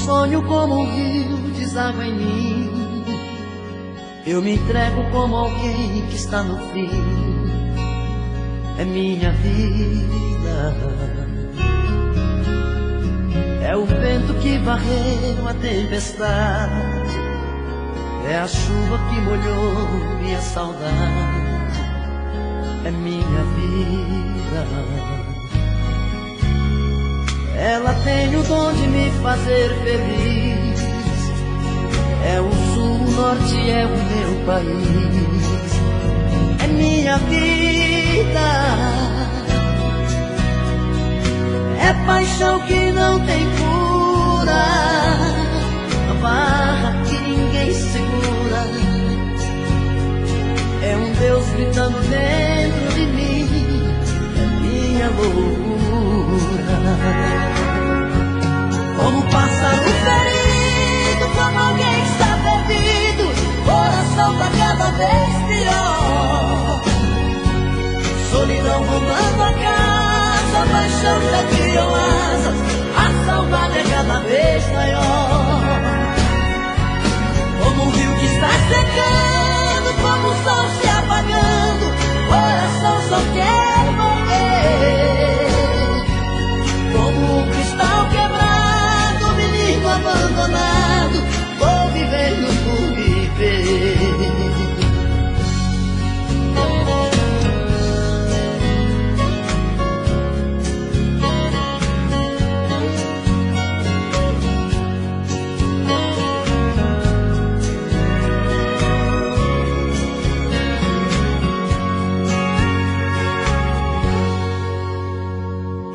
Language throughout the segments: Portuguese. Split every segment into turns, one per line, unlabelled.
sonho como um rio deságua em mim. Eu me entrego como alguém que está no fim. É minha vida. É o vento que varreu a tempestade. É a chuva que molhou minha saudade. É minha vida. Ela tem o dom de me fazer feliz. É o sul, o norte, é o meu país. É minha vida. É paixão que não tem cura. A barra que ninguém segura. É um Deus gritando dentro de mim. É minha loucura. Como um pássaro ferido, como alguém que está perdido. Coração tá cada vez pior. Solidão rondando a casa, a paixão já criou asas. A saudade é cada vez maior. Como um rio que está secando, como o sol se apagando. Coração só quer morrer. Como um cristal quebrado, menino abandonado. Vou vivendo por viver.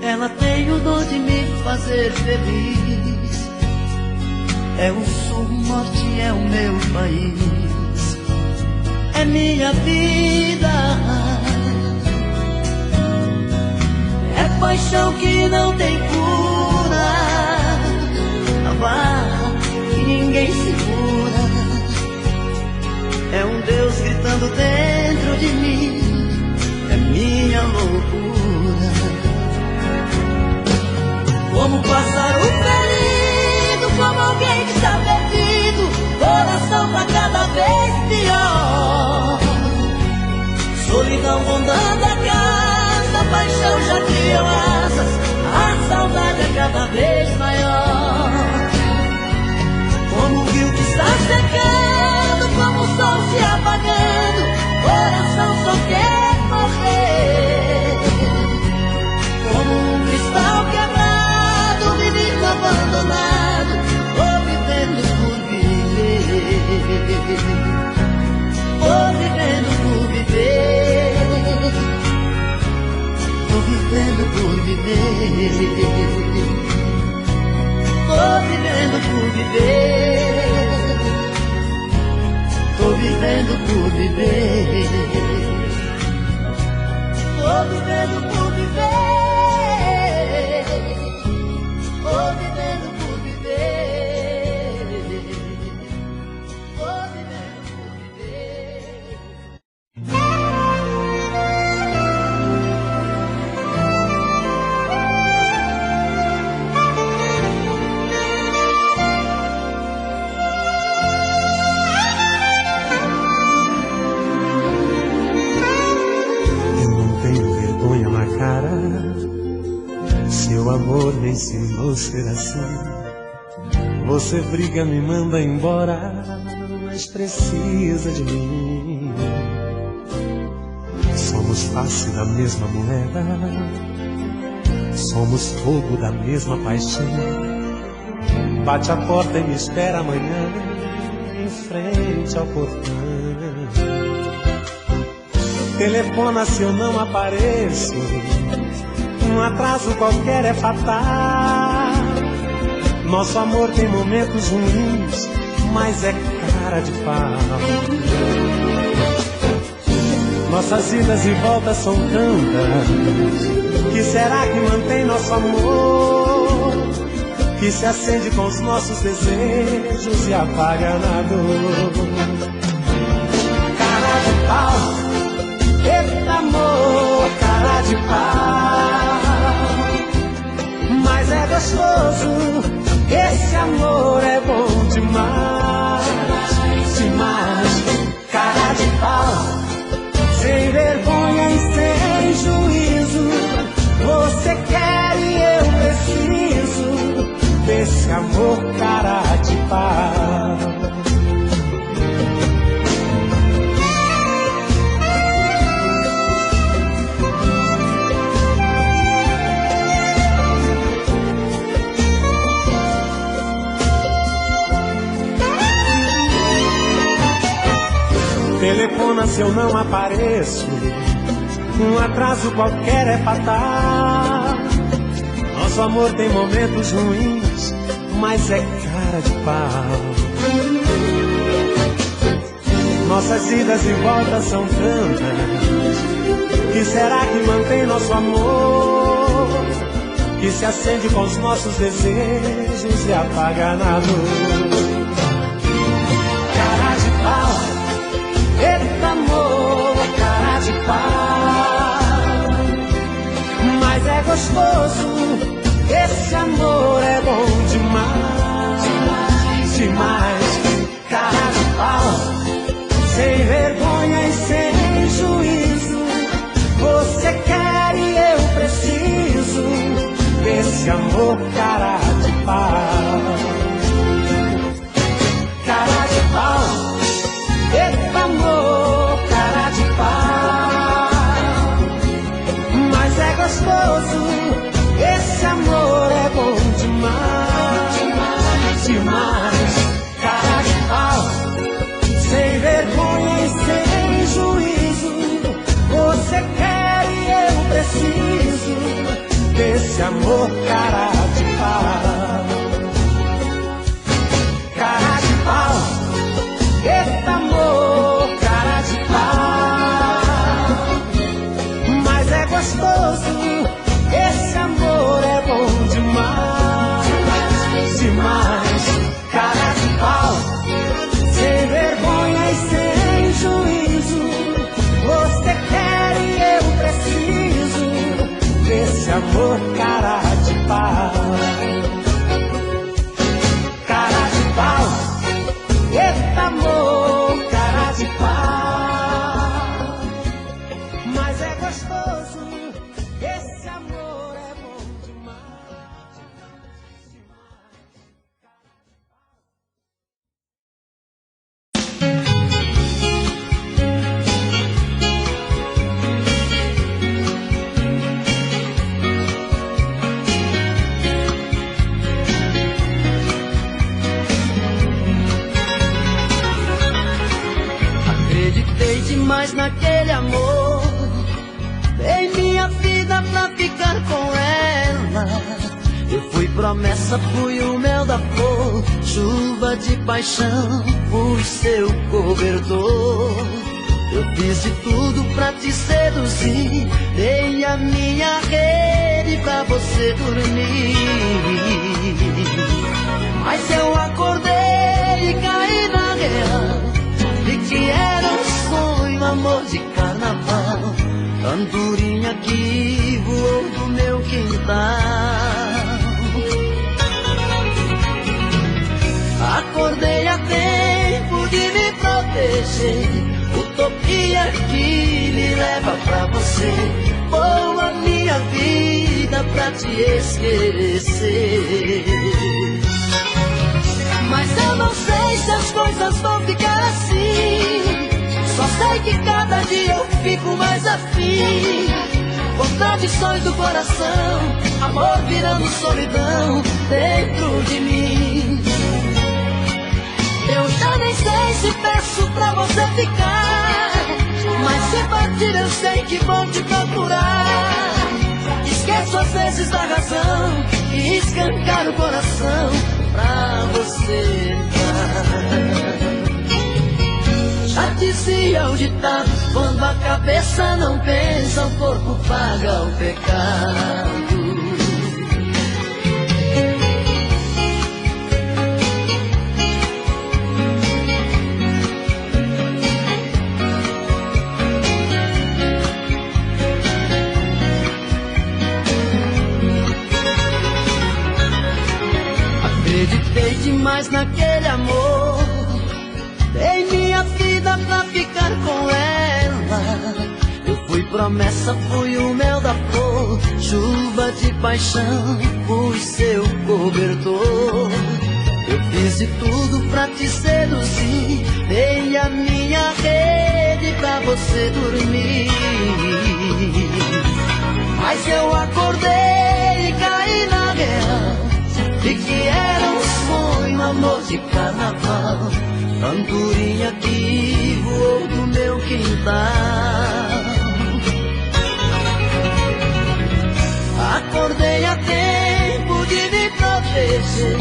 Ela tem o dom de me fazer feliz. É o sul, o norte, é o meu país. É minha vida. É paixão que não tem cura. A barra que ninguém segura. É um Deus gritando dentro de mim. É minha loucura. Como um pássaro ferido, como alguém que está perdido. Coração tá cada vez pior. Solidão rondando a casa, a paixão já criou asas. A saudade é cada vez maior. Como um rio que está secando, como o sol se apagando. Coração só quer morrer. Como um cristal quebrado, menino abandonado. Vou vivendo por viver. Vou vivendo por viver. Vou vivendo por viver. Vou vivendo por viver. Tô vivendo por viver. Tô vivendo por viver. Tô vivendo por viver. Tô vivendo por viver.
Seu amor me ensinou a ser assim. Você briga, me manda embora, mas precisa de mim. Somos face da mesma moeda, somos fogo da mesma paixão. Bate a porta e me espera amanhã, em frente ao portão. Telefona se eu não apareço, um atraso qualquer é fatal. Nosso amor tem momentos ruins, mas é cara de pau. Nossas idas e voltas são tantas. Que será que mantém nosso amor? Que se acende com os nossos desejos e apaga na dor. Cara de pau, eita amor, cara de pau. Mas é gostoso Esse amor é bom demais, demais. Cara de pau, sem vergonha e sem juízo. Você quer e eu preciso desse amor, cara de pau. Telefona se eu não apareço, um atraso qualquer é fatal. Nosso amor tem momentos ruins, mas é cara de pau. Nossas idas e voltas são tantas. Que será que mantém nosso amor? Que se acende com os nossos desejos e apaga na luz. Cara de pau, eita amor, cara de pau. Mas é gostoso, esse amor é bom demais, demais, demais. Cara de pau, sem vergonha e sem juízo. Você quer e eu preciso desse amor, cara de pau. Cara de pau, eita amor, cara de pau. Mas é gostoso, esse amor é bom demais, demais, demais. Cara de pau, sem vergonha e sem juízo. Você quer e eu preciso desse amor, cara de pau. Cara de pau, eita amor, cara de pau. Mas é gostoso, esse amor é bom demais, demais. Cara de pau, sem vergonha e sem juízo. Você quer e eu preciso desse amor, cara de pau. Cara de pau, eita amor, cara de pau. Mas é gostoso, esse amor é bom demais,
Acreditei demais naquele amor, dei minha vida pra ficar com ela. Eu fui promessa, fui o mel da flor, chuva de paixão, fui seu cobertor. Eu fiz de tudo pra te seduzir, dei a minha rede pra você dormir. Mas eu acordei e caí na real, vi que era um sonho, amor de carnaval. Andorinha que voou do meu quintal. Acordei a tempo de me proteger, utopia que me leva pra você. Vou a minha vida pra te esquecer. Mas eu não sei se as coisas vão ficar assim. Só sei que cada dia eu fico mais afim. Contradições do coração, amor virando solidão dentro de mim. Eu já nem sei se peço pra você ficar, mas se partir eu sei que vou te procurar. Esqueço às vezes da razão e escancar o coração pra você entrar. Já dizia o ditado, quando a cabeça não pensa, o corpo paga o pecado. demais naquele amor. Dei minha vida pra ficar com ela. Eu fui promessa, fui o mel da flor. Chuva de paixão, fui seu cobertor. Eu fiz de tudo pra te seduzir. Dei a minha rede pra você dormir. Mas eu acordei e caí na real de que era um sonho, amor de carnaval. Andorinha que voou do meu quintal. Acordei a tempo de me proteger.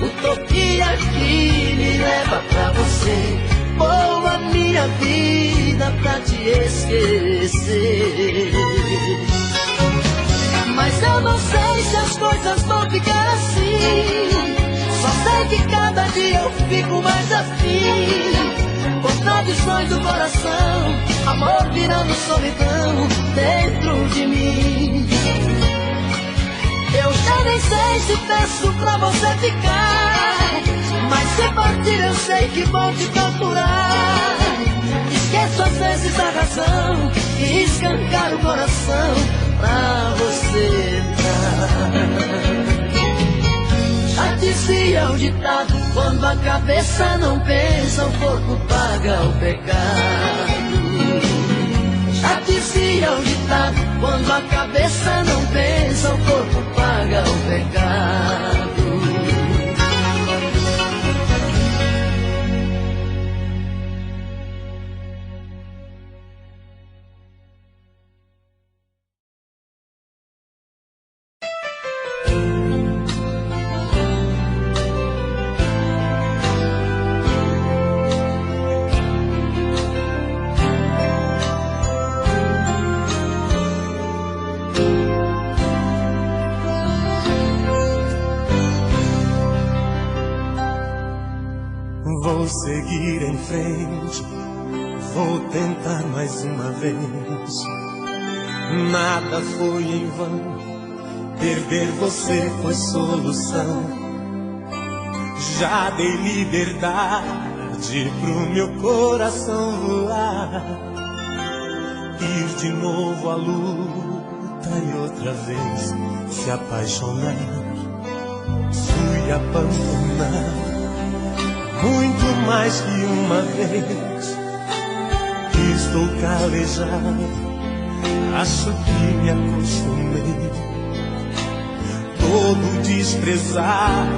Utopia que me leva pra você. Vou a minha vida pra te esquecer. Mas eu não sei se as coisas vão ficar assim. Só sei que cada dia eu fico mais afim. Contradições do coração, amor virando solidão dentro de mim. Eu já nem sei se peço pra você ficar, mas se partir eu sei que vou te procurar. Esqueço às vezes a razão e escancar o coração pra você entrar. Já dizia o ditado, quando a cabeça não pensa, o corpo paga o pecado. Já dizia o ditado, quando a cabeça não pensa, o corpo paga o pecado.
Vou seguir em frente, vou tentar mais uma vez. Nada foi em vão, perder você foi solução. Já dei liberdade pro meu coração voar, ir de novo à luta e outra vez se apaixonar. Fui abandonado muito mais que uma vez. Estou calejado, acho que me acostumei. Todo desprezado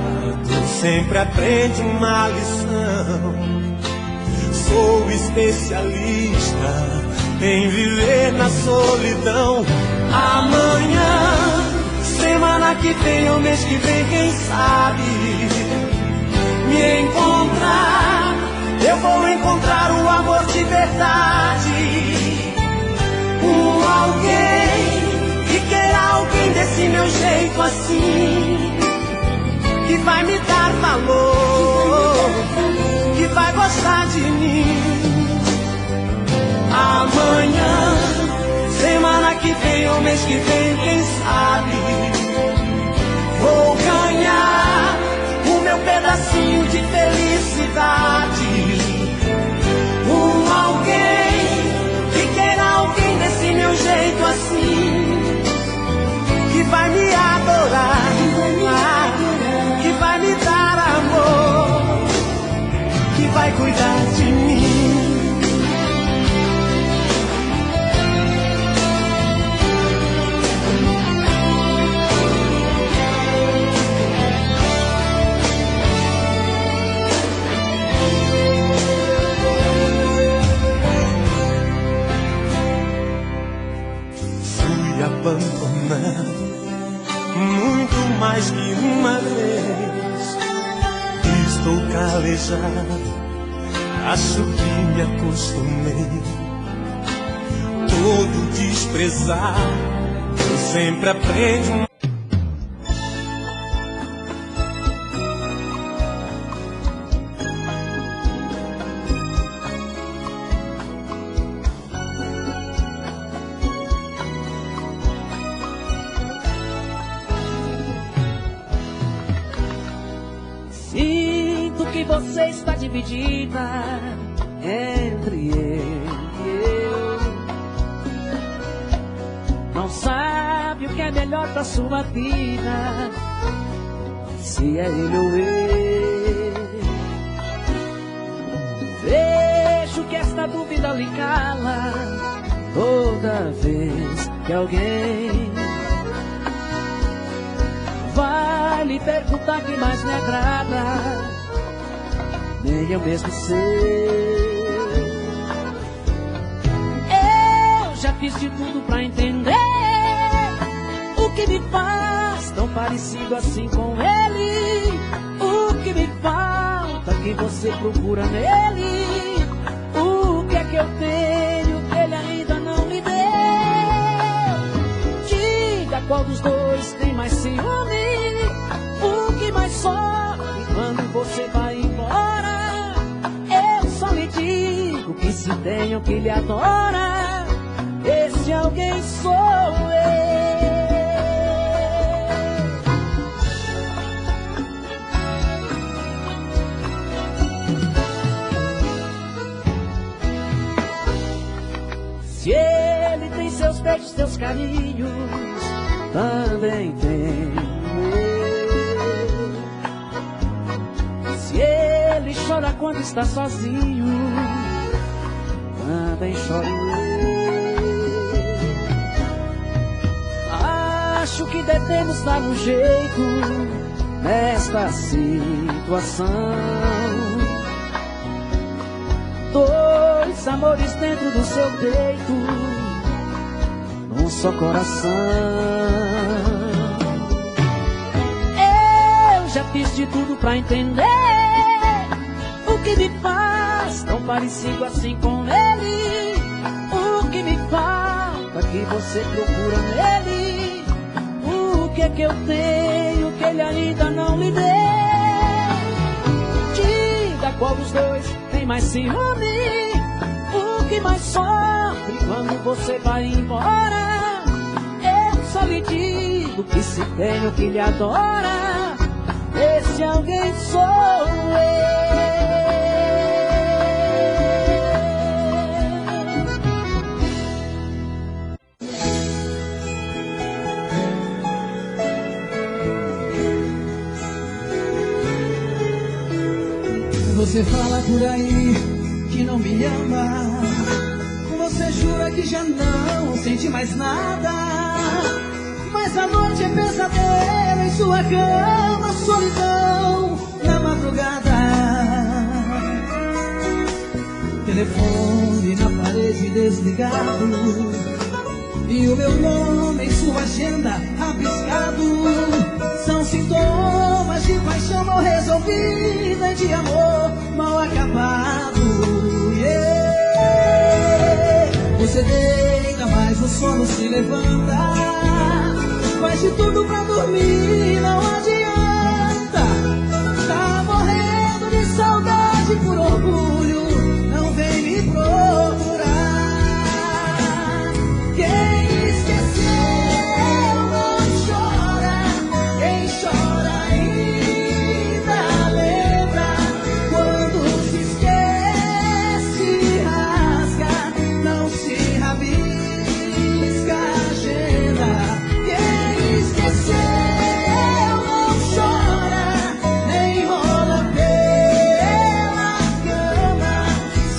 sempre aprende uma lição. Sou especialista em viver na solidão. Amanhã, semana que vem ou mês que vem, quem sabe me encontrar, eu vou encontrar o amor de verdade. Um alguém que queira alguém desse meu jeito assim, que vai me dar valor, que vai gostar de mim. Amanhã, semana que vem ou mês que vem, quem sabe vou ganhar meu pedacinho de felicidade. Um alguém que queira alguém desse meu jeito assim, que vai me adorar, que vai me dar amor, que vai cuidar de mim. Abandonado muito mais que uma vez. Estou calejado, acho que me acostumei. Todo desprezado sempre aprende um.
Se
que você está dividida entre ele e eu. Não sabe o que é melhor pra sua vida, se é ele ou eu. Vejo que esta dúvida lhe cala toda vez que alguém vai lhe perguntar que mais me agrada, nem eu mesmo sei. Eu já fiz de tudo pra entender o que me faz tão parecido assim com ele. O que me falta que você procura nele. O que é que eu tenho que ele ainda não me deu? Diga qual dos dois tem mais ciúme. O que mais sofre quando você vai embora? Eu só lhe digo que se tem o que lhe adora, esse alguém sou eu. Se ele tem seus beijos, seus carinhos, também tem eu. Se ele chora quando está sozinho, também choro eu. Acho que devemos dar um jeito nesta situação. Dois amores dentro do seu peito, num só coração. Eu já fiz de tudo pra entender o que me faz tão parecido assim com ele. O que me falta que você procura nele. O que é que eu tenho que ele ainda não lhe deu? Diga qual dos dois tem mais ciúme. O que mais sofre quando você vai embora? Eu só lhe digo que se tem o que lhe adora, esse alguém sou eu.
Você fala por aí que não me ama, você jura que já não sente mais nada, mas a noite é pesadelo em sua cama, solidão na madrugada. Telefone na parede desligado, e o meu nome em sua agenda rabiscado. São sintomas de paixão mal resolvida e de amor mal acabado. Yeah. Você deita, mas o sono se levanta, faz de tudo pra dormir, não adianta. Tá morrendo de saudade por orgulho, não vem me procurar. Quem esqueceu não chora, quem chora ainda lembra. Quando se esquece, rasga, não se rabisca a agenda. Quem esqueceu não chora, nem rola pela cama.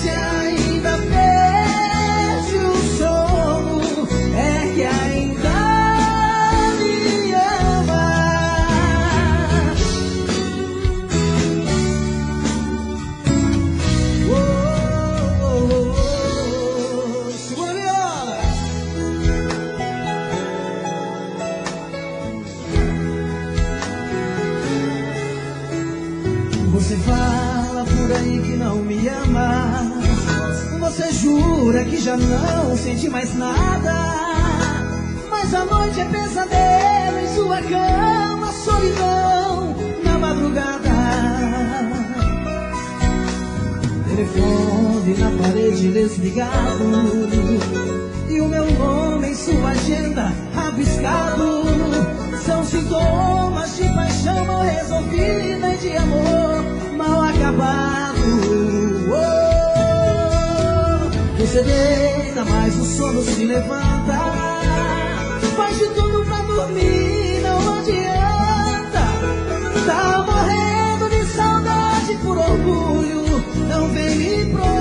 Se ainda perde o sono, é que ainda me ama. Oh, oh, oh, oh. Segura a viola. Você fala por aí que não me ama, você jura que já não sente mais nada, mas a noite é pesadelo em sua cama, solidão na madrugada. Telefone na parede desligado, e o meu nome em sua agenda rabiscado. São sintomas de paixão mal resolvida e de amor mal acabado. Você deita, mas o sono se levanta. Faz de tudo pra dormir, não adianta. Tá morrendo de saudade por orgulho, não vem me procurar.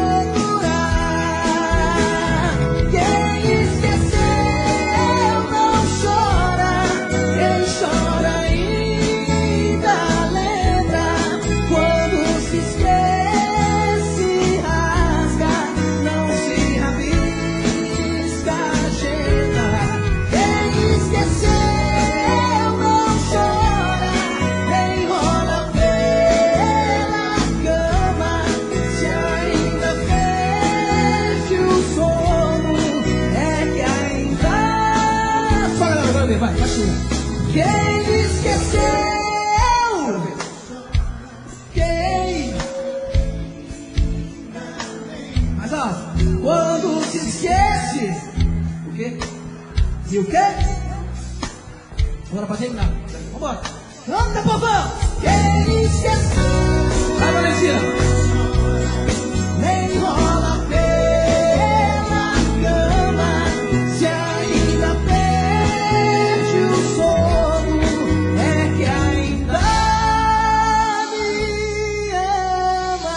Quem esqueceu não chora, quem chora ainda lembra. Quando se esquece, rasga, não se rabisca a agenda. Quem esqueceu não chora, nem rola pela cama. Se ainda perde o sono, é que ainda... Só galera, vai, baixinho. Quem esqueceu? Quem? Mais alto. Quando se esquece. O quê? E o quê? Bora pra terminar. Vambora. Anda, povão! Quem esqueceu? Vai, Valentina. Nem rola pela cama. Se ainda perde o sono, é que ainda me ama.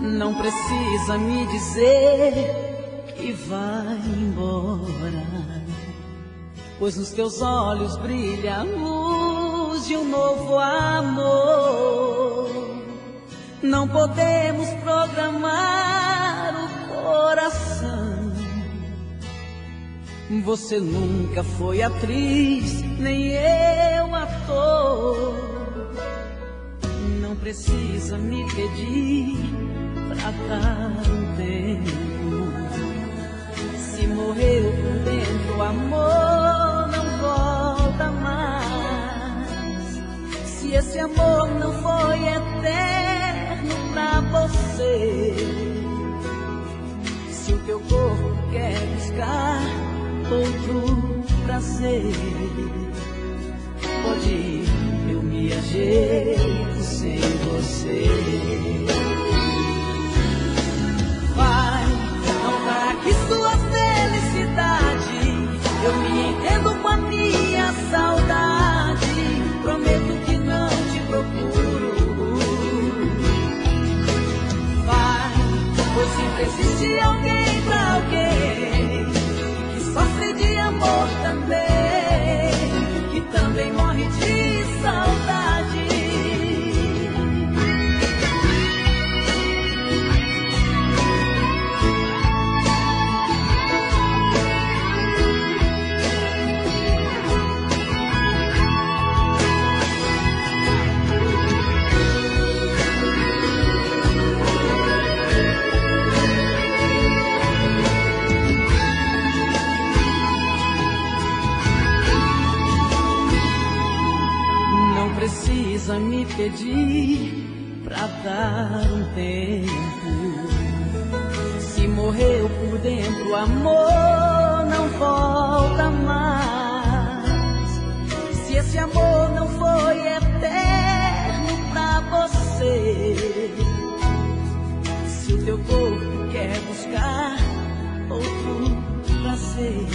Não precisa me dizer que vai embora, pois nos teus olhos brilha a luz de um novo amor. Não podemos programar o coração. Você nunca foi atriz, nem eu ator. Não precisa me pedir pra dar um tempo. Se morreu por dentro, o amor não volta mais. Se esse amor não foi eterno pra você, se o teu corpo quer buscar outro prazer, pode ir, eu me ajeito sem você. Vai, não traque sua felicidade. Eu me entendo com a minha saudade. Prometo que não te procuro. Vai, pois sempre existe alguém pra alguém que sofre de amor também, que também morre de saudade. Precisa me pedir pra dar um tempo. Se morreu por dentro, o amor não volta mais. Se esse amor não foi eterno pra você, se o teu corpo quer buscar outro prazer,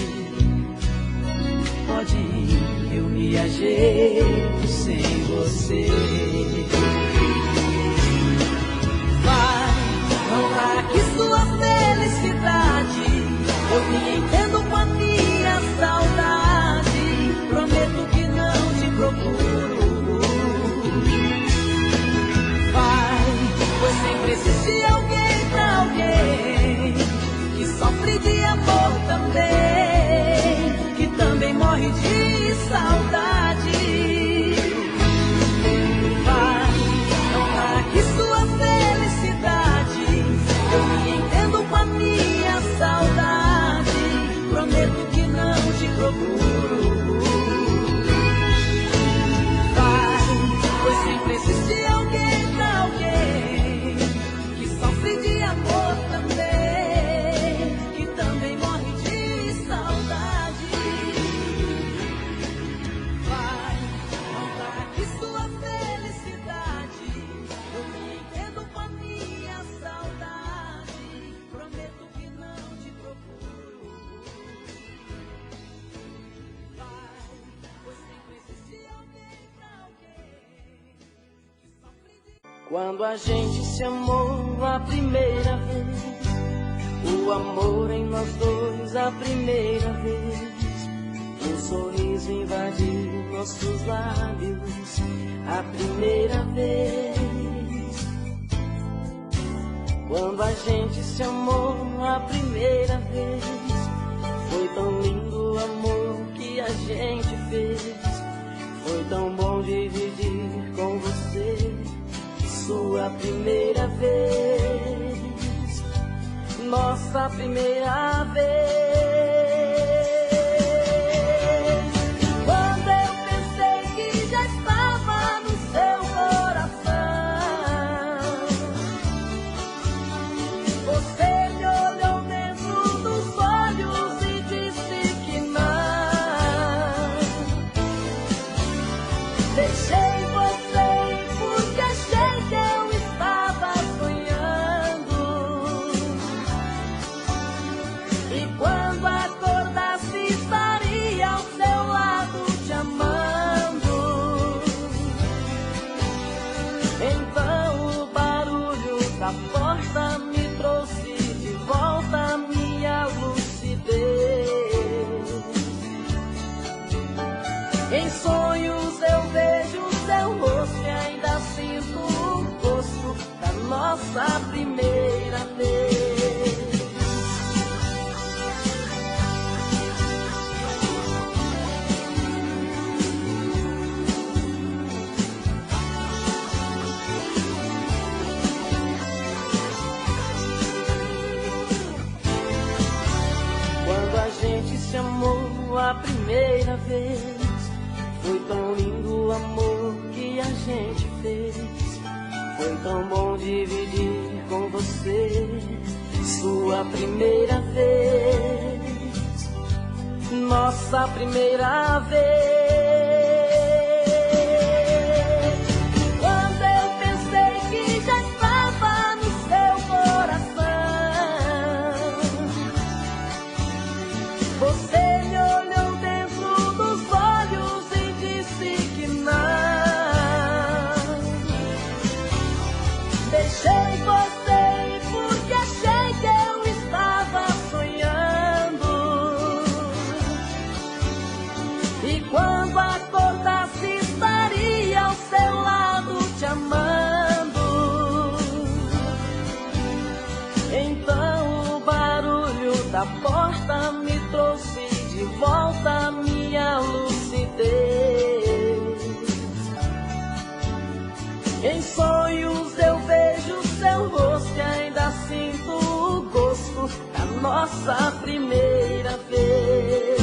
pode ir, eu me ajeito sem você. Vai, não traque sua felicidade. Eu me entendo com a minha saudade. Prometo que não te procuro. Vai, pois sempre existe alguém pra alguém que sofre de amor também, Quando a gente se amou a primeira vez, o amor em nós dois a primeira vez, um sorriso invadiu nossos lábios a primeira vez. Quando a gente se amou a primeira vez, foi tão lindo o amor que a gente fez. Foi tão bom dividir com você sua primeira vez, nossa primeira vez. Quando eu pensei que já estava no seu coração, você me olhou dentro dos olhos e disse que não. Deixei você porque achei que eu estava sonhando. E quando acordasse estaria ao seu lado te amando. Então o barulho da porta me trouxe de volta a minha lucidez. Em sonhos eu vejo seu rosto e ainda sinto o gosto da nossa primeira vez. Quando a gente se amou a primeira vez, foi tão lindo o amor que a gente fez. Foi tão bom dividir com você sua primeira vez, nossa primeira vez. Quando eu pensei que já estava no seu coração, você me olhou dentro dos olhos e disse que não. Deixei você porque achei que eu estava sonhando. E quando acordasse estaria ao seu lado te amando. Então o barulho da porta me trouxe de volta a minha lucidez. Em sonhos eu vejo seu rosto e ainda sinto o gosto da nossa primeira vez.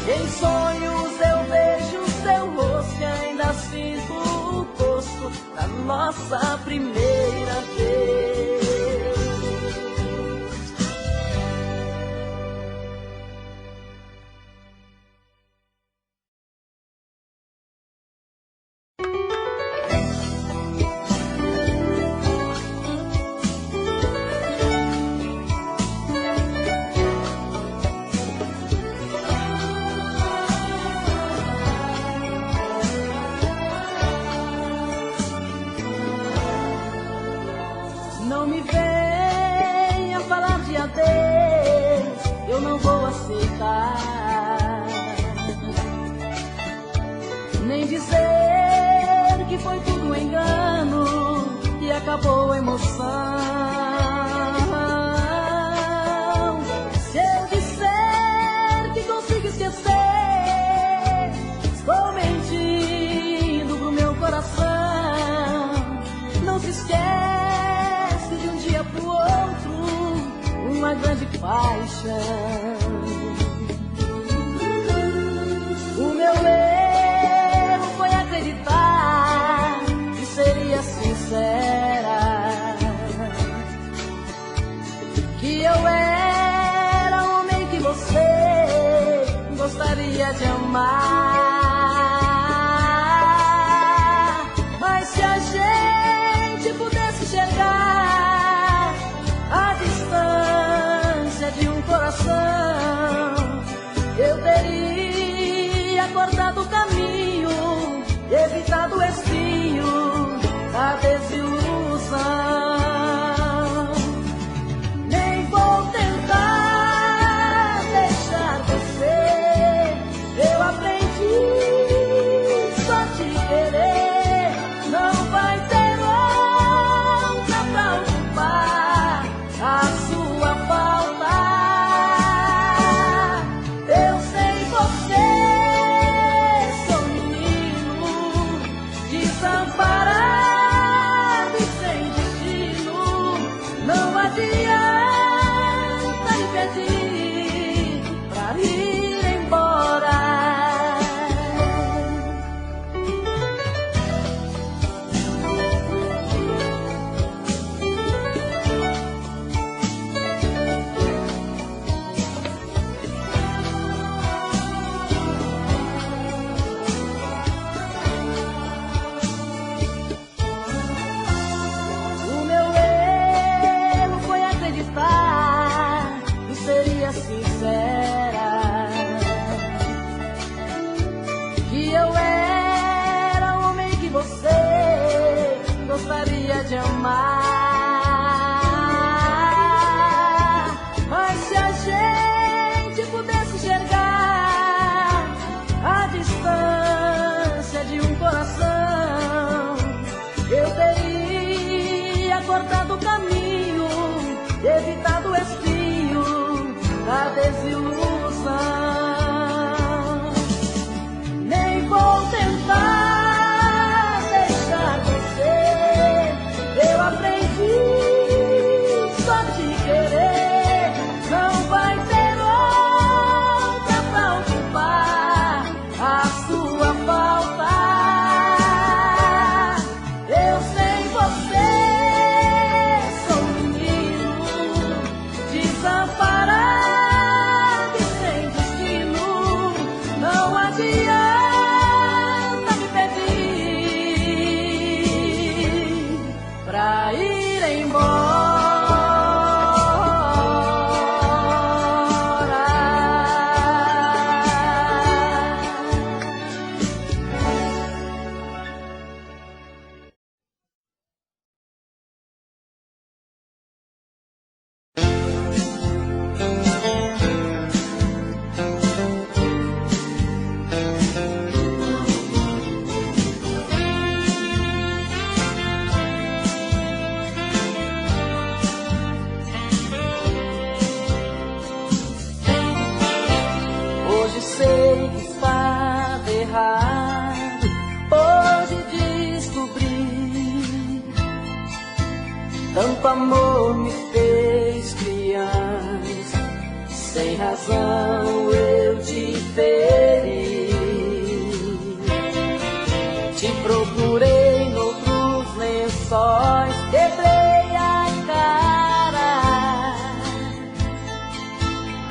Em sonhos eu vejo seu rosto e ainda sinto o gosto da nossa primeira vez. Não me venha falar de adeus, eu não vou aceitar. Nem dizer que foi tudo um engano e acabou a emoção. Se eu disser que consigo esquecer, estou mentindo pro meu coração. Não se esquece de um dia pro outro uma grande paixão. O meu erro foi acreditar que seria sincera, que eu era o homem que você gostaria de amar. Mas se a gente pudesse chegar à distância de um coração, eu teria cortado o caminho, evitado o espinho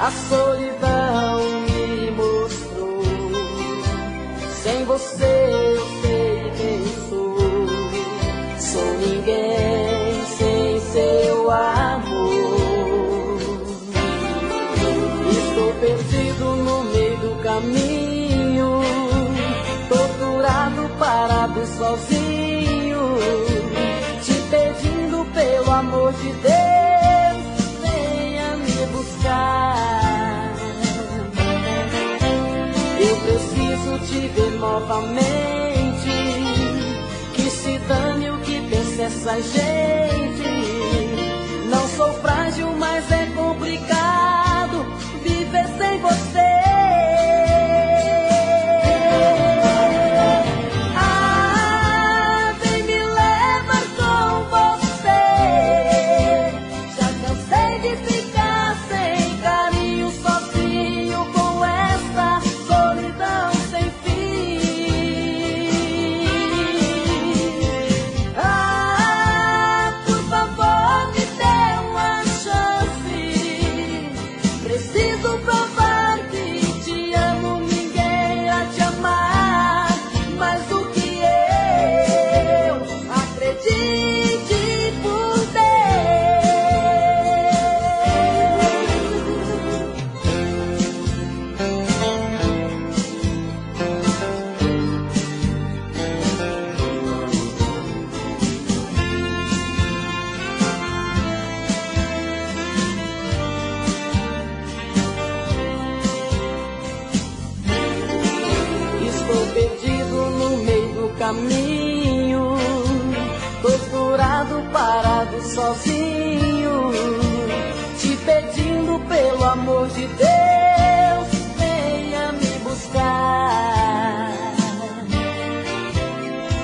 a solidão me mostrou. Sem você eu sei quem sou. Sou ninguém sem seu amor. Estou perdido no meio do caminho, torturado, parado sozinho, te pedindo pelo amor de Deus, venha me buscar. Eu preciso te ver novamente, que se dane o que pensa essa gente. Não sou frágil, mas é complicado viver sem você. Caminho, torturado, parado, sozinho, te pedindo pelo amor de Deus, venha me buscar.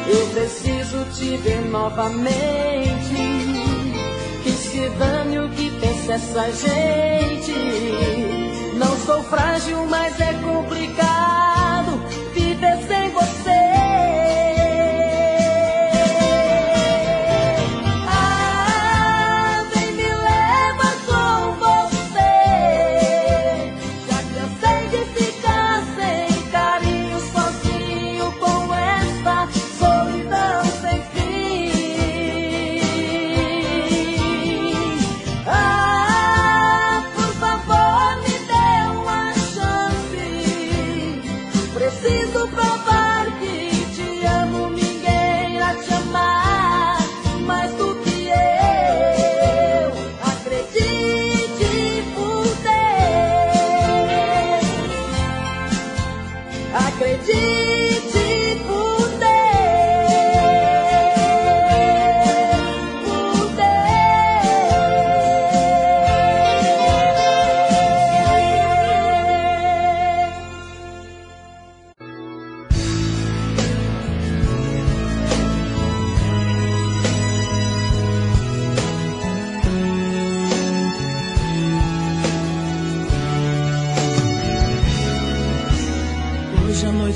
Eu preciso te ver novamente, que se dane o que pensa essa gente. Não sou frágil, mas é complicado viver sem você.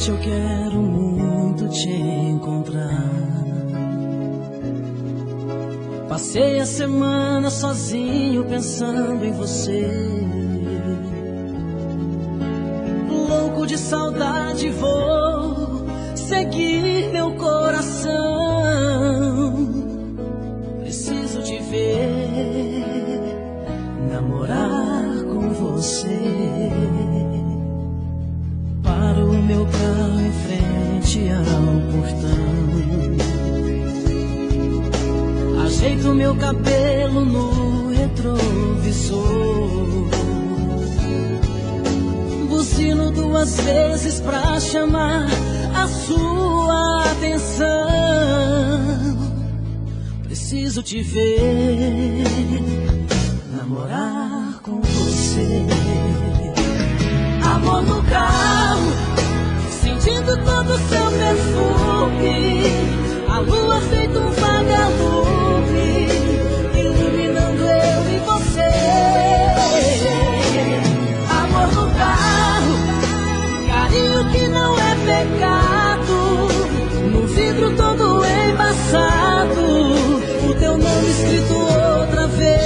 Eu quero muito te encontrar. Passei a semana sozinho pensando em você. Louco de saudade vou seguir meu coração. Preciso te ver, namorar com você. Paro o meu carro em frente ao portão, ajeito meu cabelo no retrovisor, buzino 2 vezes pra chamar a sua atenção. Preciso te ver, namorar com você. Amor no carro, sentindo todo o seu perfume, a lua feito um vagalume, iluminando eu e você. Amor no carro, carinho que não é pecado, no vidro todo embaçado, o teu nome escrito outra vez.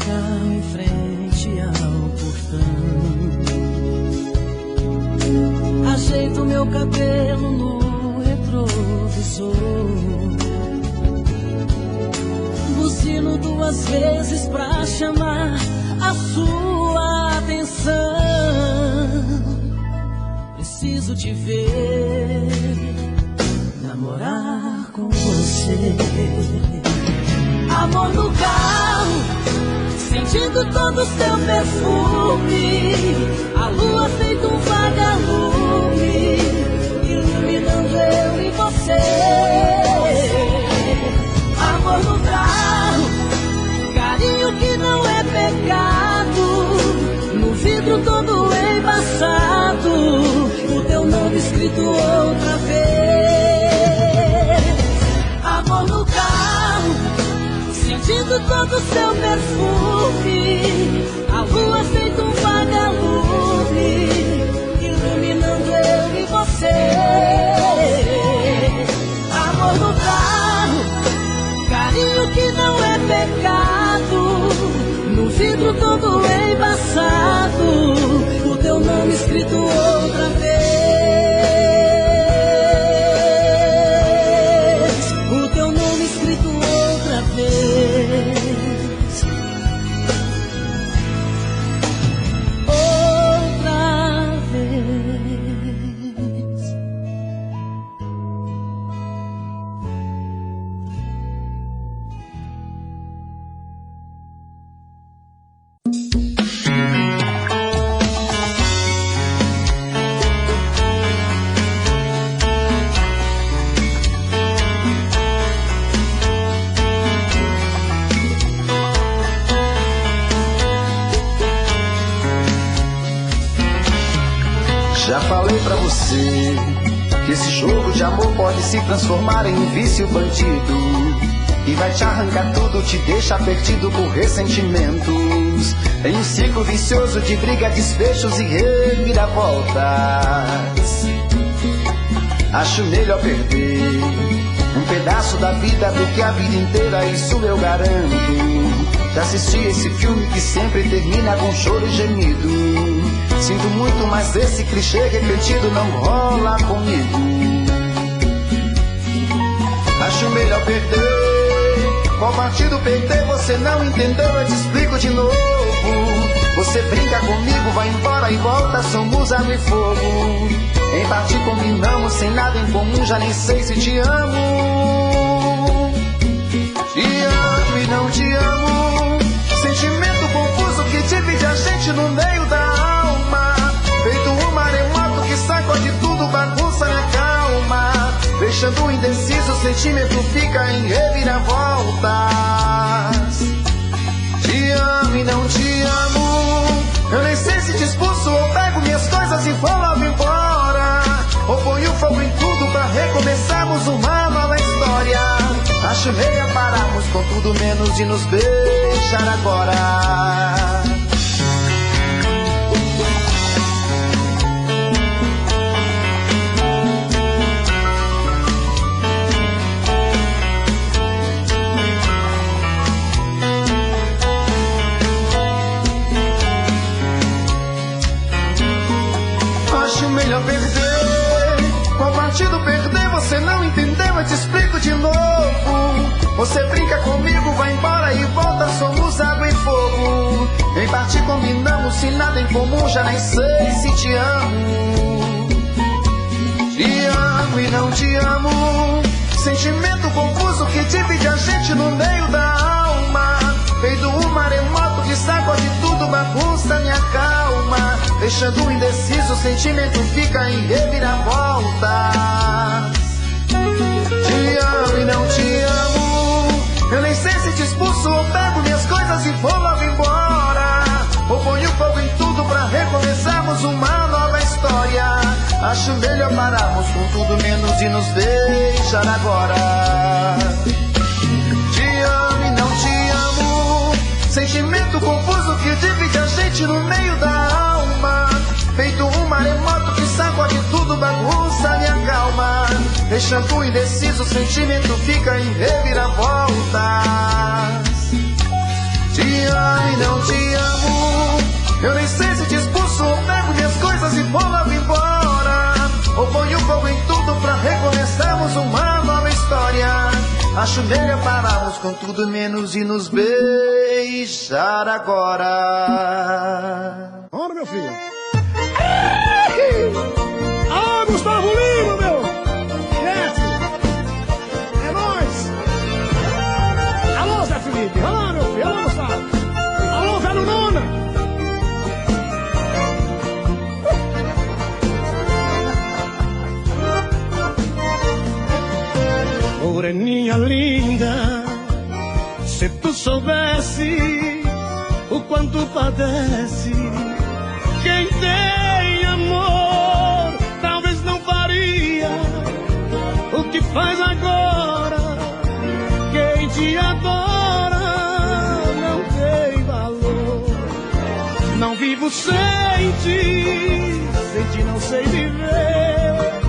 carro em frente ao portão. Ajeito meu cabelo no retrovisor. Buzino 2 vezes pra chamar a sua atenção. Preciso te ver, namorar com você. Amor no carro, sentindo todo o seu perfume. A lua feito um vagalume, iluminando eu e você. Amor no carro, carinho que não é pecado. No vidro todo embaçado, o teu nome escrito outra vez. Amor no carro, sentindo todo o seu perfume. A lua feito um vagalume, iluminando eu e você. Amor no carro, carinho que não é pecado. No vidro todo embaçado, o teu nome escrito outra vez. O teu nome escrito outra vez. Outra vez.
Já falei pra você que esse jogo de amor pode se transformar em um vício bandido, e vai te arrancar tudo, te deixa perdido por ressentimentos, em um ciclo vicioso de briga, desfechos e reviravoltas. Acho melhor perder um pedaço da vida do que a vida inteira, isso eu garanto. Já assisti esse filme que sempre termina com choro e gemido. Sinto muito, mas esse clichê repetido não rola comigo. Acho melhor perder. Qual partido perder? Você não entendeu, eu te explico de novo. Você brinca comigo, vai embora e volta, somos água e fogo. Em parte combinamos, sem nada em comum, já nem sei se te amo. Te amo e não te amo. Sentimento confuso que divide a gente no meio da alma. Feito um maremoto que sacode tudo, bagunça minha calma. Deixando indeciso, o sentimento fica em reviravoltas. Te amo e não te amo. Eu nem sei se te expulso ou pego minhas coisas e vou logo embora. Ou ponho fogo em tudo pra recomeçarmos uma nova história. Acho meio pararmos com tudo menos de nos beijar agora. Acho melhor perder. Qual partido perder? Você não entendeu, eu te explico de novo. Você brinca comigo, vai embora e volta, somos água e fogo. Em parte combinamos, se nada em comum, já nem sei se te amo. Te amo e não te amo. Sentimento confuso que divide a gente no meio da alma. Feito um maremoto que sacode tudo, bagunça minha calma. Deixando indeciso, o sentimento fica em reviravoltas. Te amo e não te amo. Eu nem sei se te expulso ou pego minhas coisas e vou logo embora. Ou ponho fogo em tudo pra recomeçarmos uma nova história. Acho melhor pararmos com tudo menos de nos beijar agora. Te amo e não te amo. Sentimento confuso que divide a gente no meio da alma. Feito um maremoto que sacode tudo, bagunça minha calma. Deixando indeciso, o sentimento fica em reviravoltas. Te amo e Acho melhor pararmos com tudo menos e nos beijar agora.
Ora, meu filho. Ah, Gustavo Lima, meu chefe. É nóis. Alô, Zé Felipe. Alô, meu filho. Alô, Gustavo. Alô, velho Nona. Moreninha linda, se tu soubesse o quanto padece quem tem amor, talvez não faria o que faz agora. Quem te adora não tem valor. Não vivo sem ti não sei viver.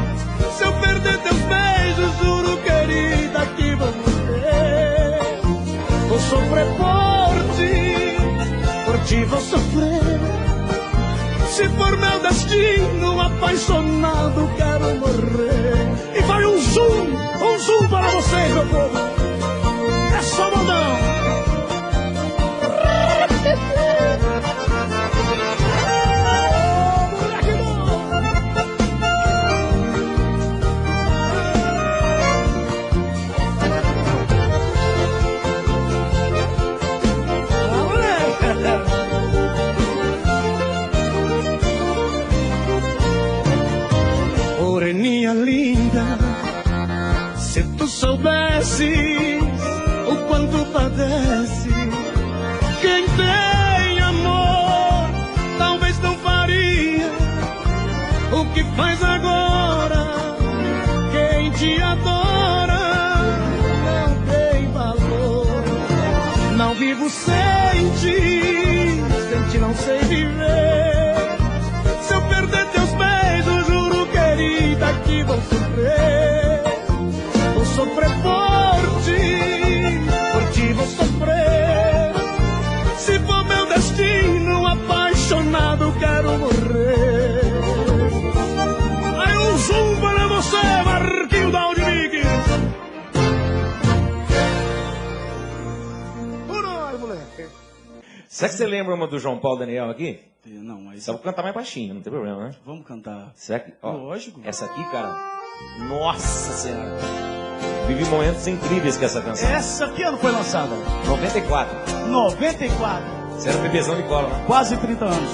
Se eu perder teus beijos, juro, querida, que vou morrer. Vou sofrer por ti vou sofrer. Se for meu destino, apaixonado quero morrer. E vai um zoom para vocês, meu povo. É só modão. Moreninha linda, se tu soubesses o quanto padece quem tem amor, talvez não faria o que faz agora. Quem te adora não tem valor. Não vivo sem ti não sei viver. Se eu perder teus beijos, juro, querida, que vou sofrer. Vou sofrer por ti vou sofrer. Se for meu destino, apaixonado quero morrer. Aí um zoom para você, Marquinho da Aldinique. Por nós, moleque.
Será que você lembra uma do João Paulo Daniel aqui?
Não, mas...
Só vou cantar mais baixinho, não tem problema, né?
Vamos cantar.
Será que... Ó,
lógico.
Essa aqui, cara... Nossa Senhora! Vivi momentos incríveis com essa canção.
Essa que ano foi lançada?
94.
94.
Você era um bebezão de cola, né?
Quase 30 anos.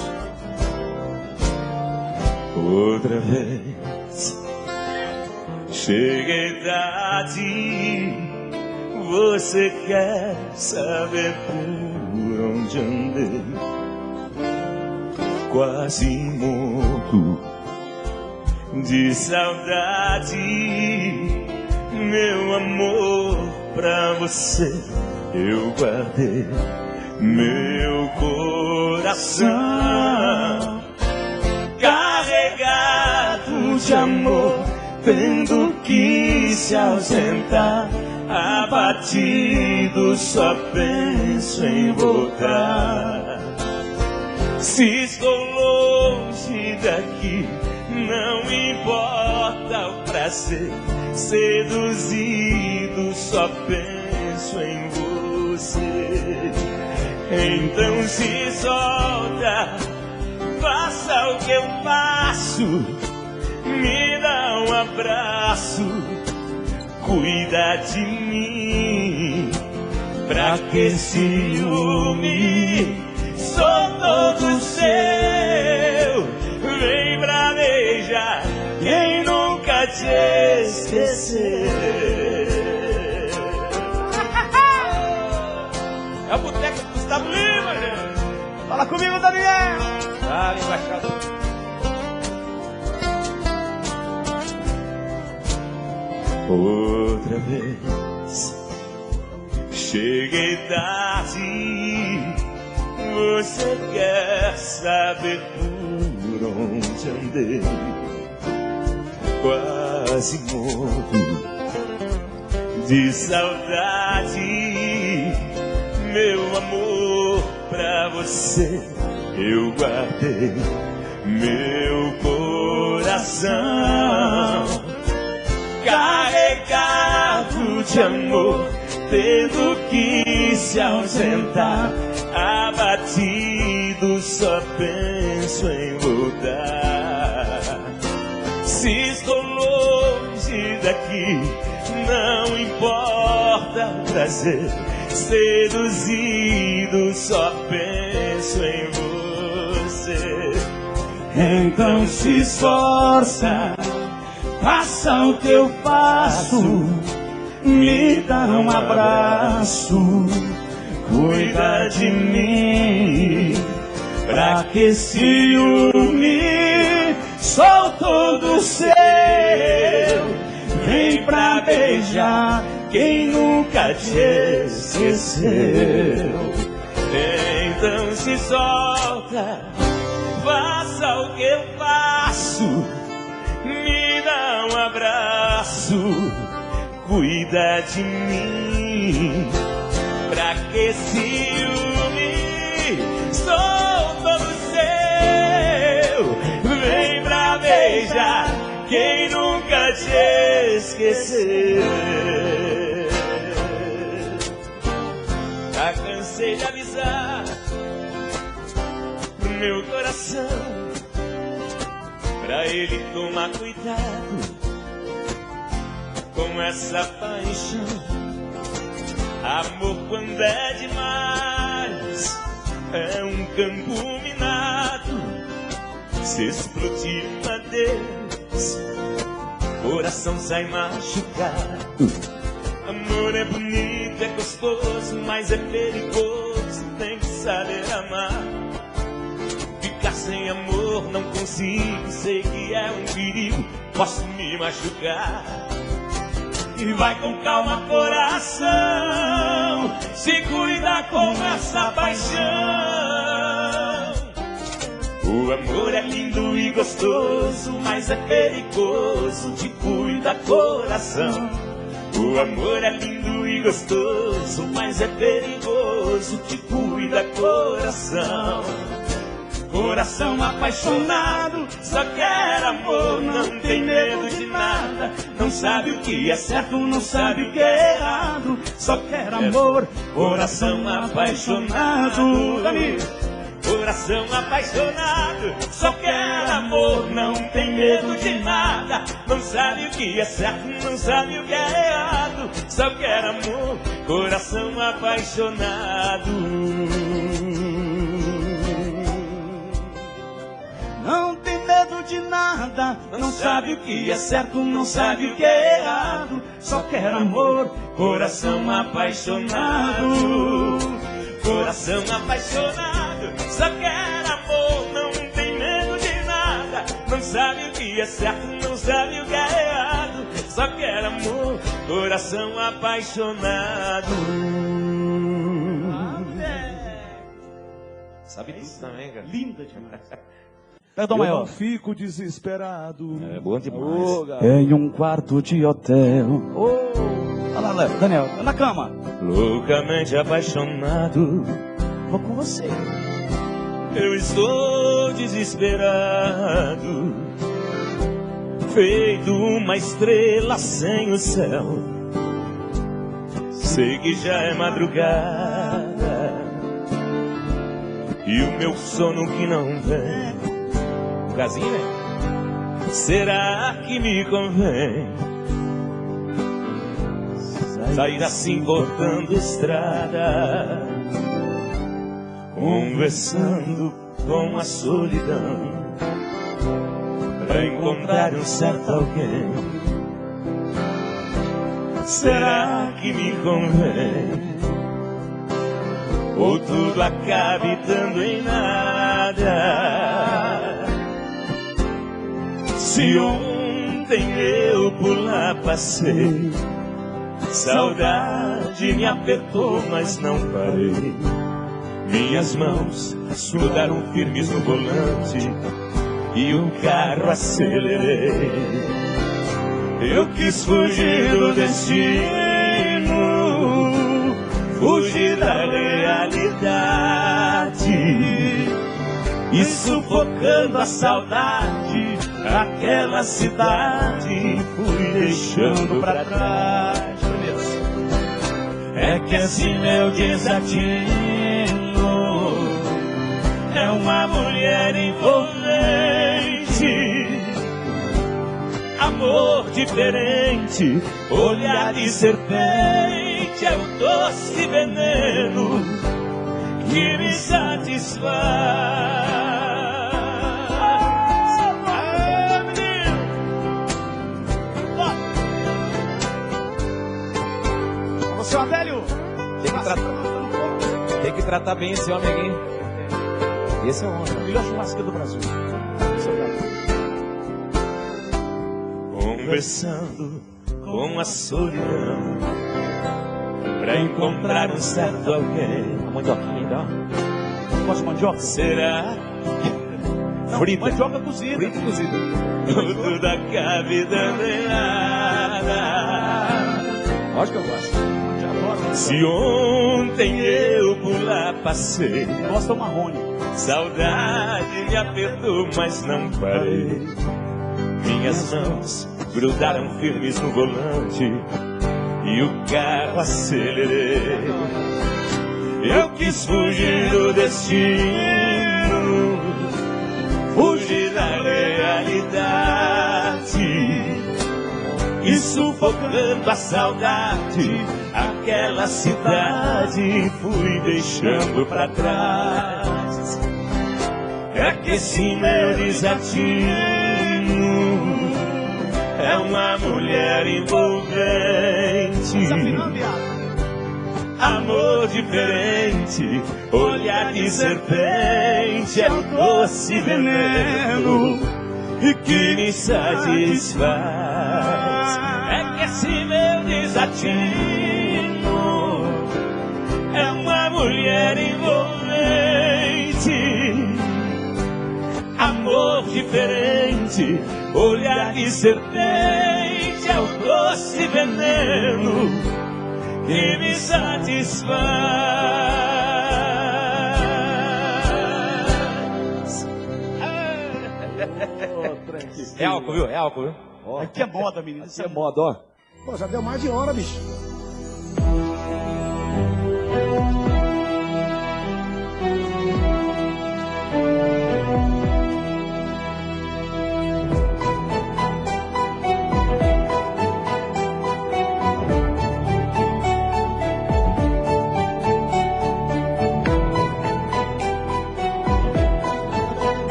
Outra vez cheguei tarde. Você quer saber por onde andei? Quase morto de saudade. Meu amor, pra você eu guardei meu coração carregado de amor, tendo que se ausentar. Abatido, só penso em voltar. Se estou longe daqui, não importa o prazer. Seduzido, só penso em você. Então se solta, faça o que eu faço, me dá um abraço, cuida de mim. Pra que ciúme? Sou todo seu. Vem pra beijar quem nunca te esqueceu. É o Boteco do Gustavo Lima, gente.
Fala comigo, Daniel.
Fala, embaixador. Outra vez cheguei tarde. Você quer saber por onde andei? Quase morto de saudade. Meu amor, pra você eu guardei meu coração carregado de amor,
tendo que se ausentar, abatido só penso em voltar. Se estou longe daqui, não importa o prazer, seduzido só penso em você. Então se esforça, faça o que eu faço, me dá um abraço, cuida de mim, pra que ciúme sou todo seu. Vem pra beijar quem nunca te esqueceu. Então se solta, faça o que eu faço, me dá um abraço, cuida de mim, pra que ciúme sou todo seu. Vem pra beijar quem nunca te esqueceu. Já cansei de avisar pro meu coração, pra ele tomar cuidado com essa paixão. Amor quando é demais é um campo minado. Se explodir uma vez, coração sai machucado. Amor é bonito, é gostoso, mas é perigoso, tem que saber amar. Ficar sem amor não consigo, sei que é um perigo, posso me machucar. E vai com calma, coração, se cuida com essa paixão. O amor é lindo e gostoso, mas é perigoso, te cuida, coração. O amor é lindo e gostoso, mas é perigoso, te cuida, coração. Coração apaixonado, só quer amor, não tem medo de nada. Não sabe o que é certo, não sabe o que é errado, só quer amor. Coração apaixonado, coração apaixonado, só quer amor, não tem medo de nada. Não sabe o que é certo, não sabe o que é errado, só quer amor. Coração apaixonado. Não tem medo de nada, não sabe o que é certo, não sabe o que é errado, só quer amor. Coração apaixonado, coração apaixonado, só quer amor, não tem medo de nada. Não sabe o que é certo, não sabe o que é errado, só quer amor. Coração apaixonado. Sabe tudo também, cara. Linda demais.
Perdão,
maior.
Eu não fico desesperado.
É bom demais.
Em um quarto de hotel. Olha lá, Léo, Daniel, na cama.
Loucamente apaixonado.
Vou com você.
Eu estou desesperado, feito uma estrela sem o céu. Sei que já é madrugada e o meu sono que não vem. Casinha, né? Será que me convém sair assim cortando estrada, conversando com a solidão, pra encontrar um certo alguém? Será que me convém? Ou tudo acabe dando em nada? Se ontem eu por lá passei, saudade me apertou, mas não parei. Minhas mãos grudaram firmes no volante e o carro acelerei. Eu quis fugir do destino, fugir da realidade, e sufocando a saudade, aquela cidade fui deixando pra trás. É que esse meu desatino é uma mulher envolvente, amor diferente, olhar de serpente, é o doce veneno que me satisfaz.
Seu Adélio,
Tem que tratar bem esse homem aqui. Esse é o homem.
o melhor churrasqueiro do Brasil.
Conversando com a solidão pra encontrar um certo alguém.
A mandioquinha, então.
Gosta de mandioca?
Será?
Não,
Frita.
mandioca cozida.
Frito e cozido.
Tudo da cavidade
Lógico que eu gosto.
Se ontem eu por lá passei,
Gosta do marrone.
saudade me apertou, mas não parei. Minhas mãos grudaram firmes no volante e o carro acelerei. Eu quis fugir do destino, fugir da realidade, e sufocando a saudade, aquela cidade fui deixando pra trás. É que esse meu desatino é uma mulher envolvente, amor diferente, olhar de serpente, é o doce veneno e que me satisfaz. É que esse meu desatino é uma mulher envolvente, amor diferente, olhar de serpente, é o doce veneno que me satisfaz.
É álcool, viu? É álcool, viu?
Aqui é moda, menino.
Aqui é moda, ó.
Pô, já deu mais de hora, bicho.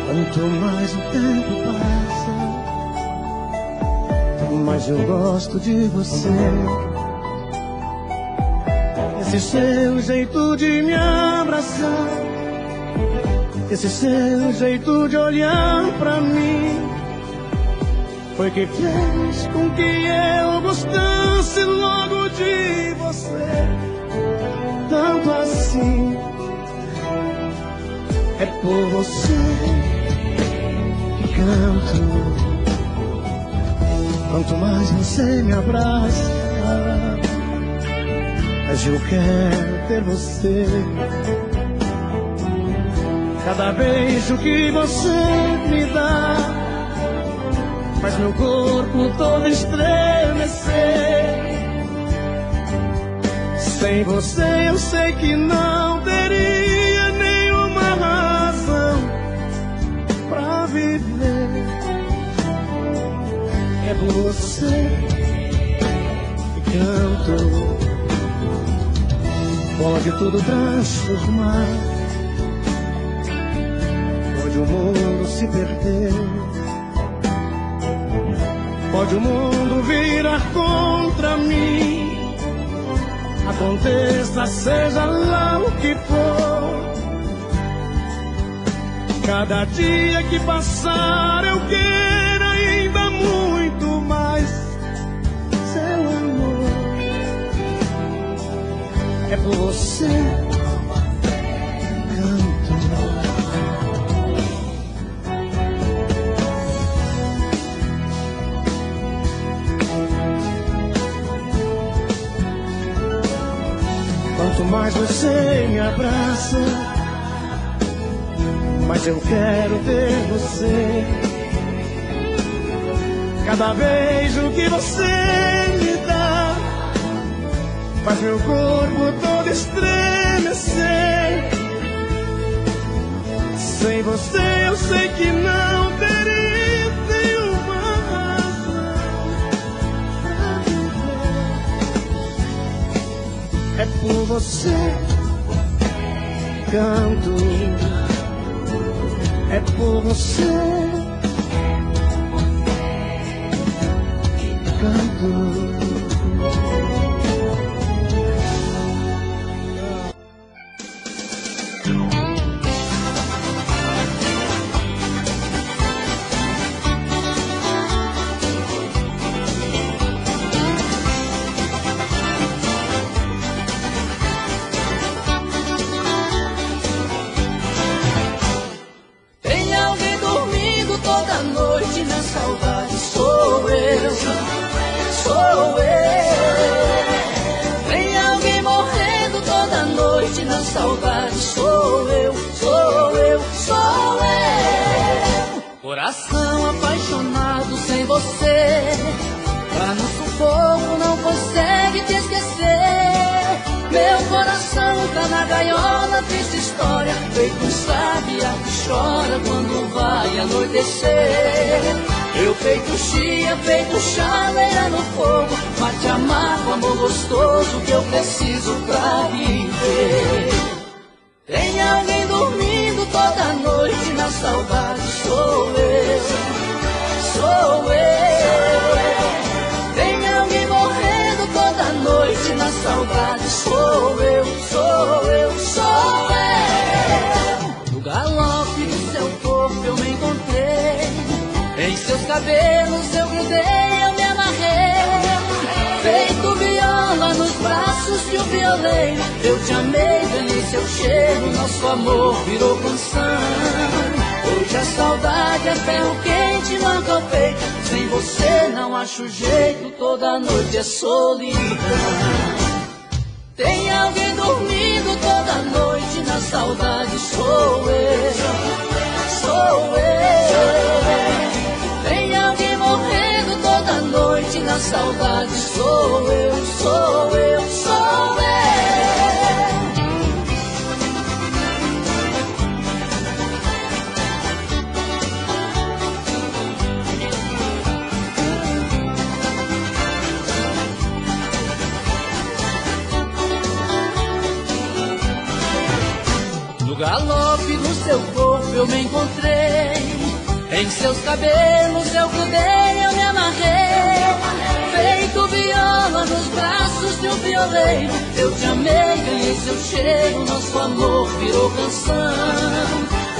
Quanto mais o tempo passa, mais eu gosto de você. Esse seu jeito de me abraçar, esse seu jeito de olhar pra mim, foi que fez com que eu gostasse logo de você. Tanto assim, é por você que canto. Quanto mais você me abraça, mais eu quero ter você. Cada beijo que você me dá faz meu corpo todo estremecer. Sem você eu sei que não teria nenhuma razão pra viver. É por você que canto. Pode tudo transformar, pode o mundo se perder, pode o mundo virar contra mim. Aconteça, seja lá o que for, cada dia que passar eu quero ainda muito mais seu amor. É por você que canto. Quanto mais você me abraça,
mas eu quero ter você. Cada beijo que você me dá faz meu corpo todo estremecer. Sem você eu sei que não teria nenhuma razão pra viver. É por você canto, é por você canto.
Tem alguém dormindo toda noite na saudade, sou eu, sou eu. Tem alguém morrendo toda noite na saudade, sou eu, sou eu, sou eu. Coração apaixonado sem você, lá no sufoco não consegue te esquecer. Meu coração tá na gaiola, triste história, feito um sábia que chora quando vai anoitecer. Eu feito chia, feito chaleira no fogo, pra te amar com amor gostoso que eu preciso pra viver. Tem alguém dormindo toda noite na saudade, sou eu, sou eu. Tem alguém morrendo toda noite na saudade, sou eu, sou eu, sou eu. No galope do seu corpo eu me encontrei, em seus cabelos eu grudei, eu me amarrei. Feito viola nos braços de um violeiro, eu te amei, ganhei seu cheiro, nosso amor virou canção. Hoje a saudade é ferro quente, manca o peito, sem você não acho jeito, toda noite é solidão. Tem alguém dormindo toda noite na saudade, sou eu, sou eu. Tem alguém morrendo toda noite na saudade, sou eu, sou eu, sou eu. No galope do seu corpo eu me encontrei, em seus cabelos eu grudei, eu me amarrei. Feito viola nos braços de um violeiro, eu te amei, ganhei seu cheiro, nosso amor virou canção.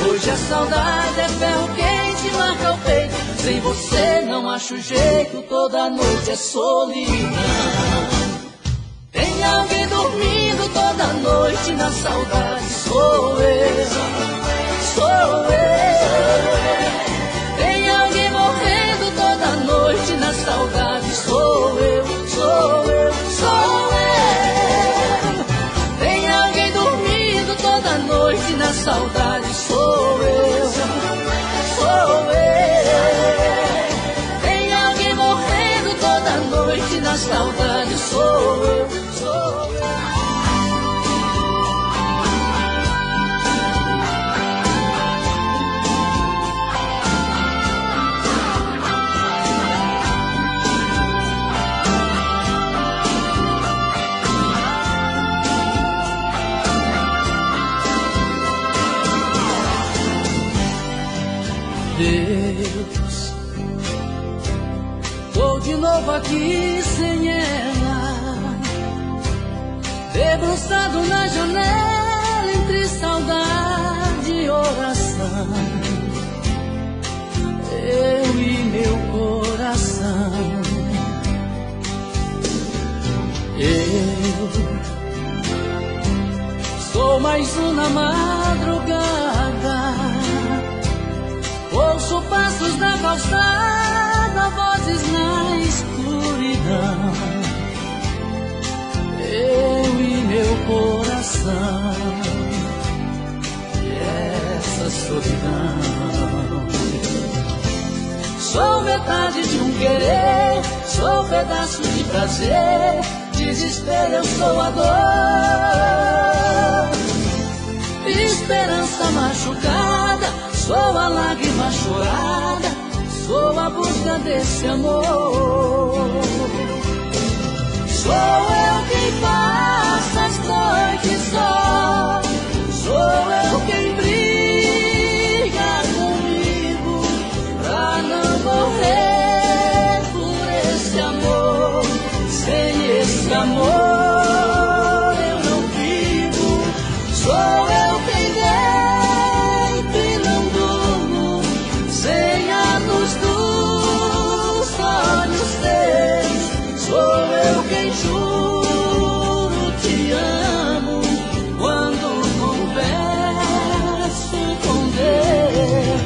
Hoje a saudade é ferro quente, marca o peito, sem você não acho jeito, toda noite é solidão. Tem alguém dormindo toda noite na saudade, sou eu, sou eu. Tem alguém morrendo toda noite na saudade, sou eu, sou eu, sou eu. Tem alguém dormindo toda noite na saudade, sou eu, sou eu. Tem alguém morrendo toda noite na saudade, sou eu, sou eu. Deus, tô de novo aqui sem ela, debruçado na janela entre saudade e oração. Eu e meu coração, eu sou mais um na madrugada. Ouço passos na calçada, vozes na escuridão. Eu e meu coração, e essa solidão. Sou metade de um querer, sou pedaço de prazer, desespero eu sou a dor. Esperança machucada, sou a lágrima chorada, sou a busca desse amor. Sou eu quem passa as noites só, sou eu quem briga comigo pra não morrer por esse amor. Sem esse amor eu não vivo. Sou eu quem deito e não durmo, sem a luz dos olhos teus. Sou eu quem juro te amo quando converso com Deus.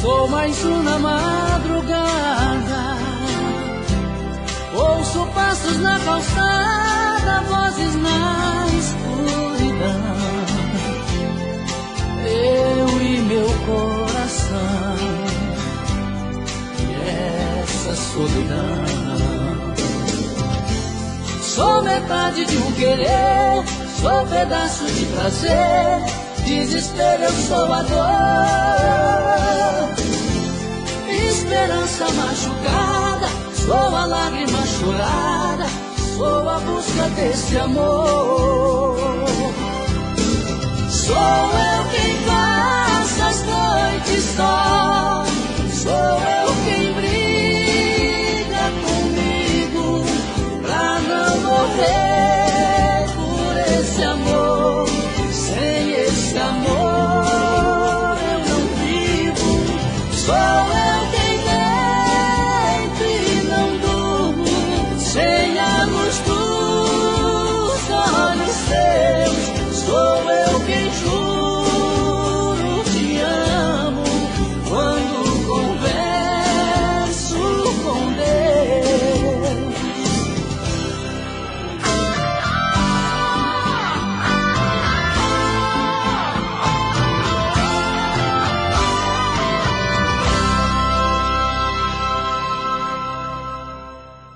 Sou mais um na madrugada, ouço passos na calçada, vozes na escuridão. Eu e meu coração, e essa solidão. Sou metade de um querer, sou pedaço de prazer, desespero eu sou a dor. Esperança machucada, sou a lágrima chorada, sou a busca desse amor. Sou eu quem passa as noites só, sou eu